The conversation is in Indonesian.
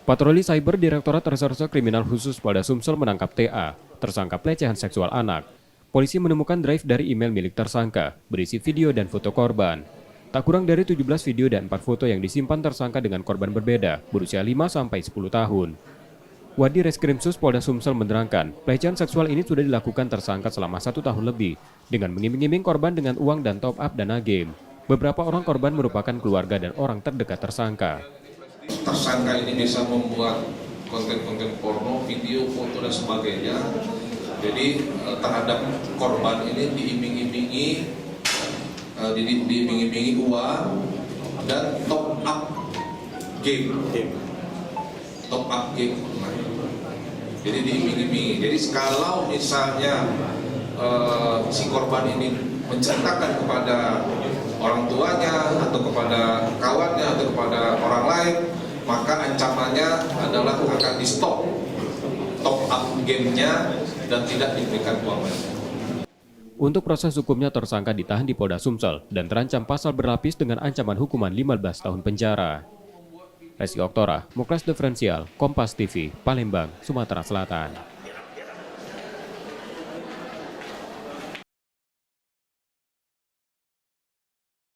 Patroli Cyber Direktorat Reserse Kriminal Khusus Polda Sumsel menangkap TA, tersangka pelecehan seksual anak. Polisi menemukan drive dari email milik tersangka, berisi video dan foto korban. Tak kurang dari 17 video dan 4 foto yang disimpan tersangka dengan korban berbeda, berusia 5-10 tahun. Wadi Reskrimsus Polda Sumsel menerangkan, pelecehan seksual ini sudah dilakukan tersangka selama 1 tahun lebih, dengan mengiming-iming korban dengan uang dan top up dana game. Beberapa orang korban merupakan keluarga dan orang terdekat tersangka. Tersangka ini bisa membuat konten-konten porno, video, foto, dan sebagainya. Jadi terhadap korban ini diiming-imingi uang dan top up game. Top up game. Jadi diiming-imingi. Jadi kalau misalnya si korban ini menceritakan kepada orang tuanya atau kepada kawannya atau kepada orang lain, maka ancamannya adalah akan di stop top up gamenya dan tidak diberikan uang. Untuk proses hukumnya tersangka ditahan di Polda Sumsel dan terancam pasal berlapis dengan ancaman hukuman 15 tahun penjara. Resi Oktora, Muklas Diferensial, Kompas TV, Palembang, Sumatera Selatan.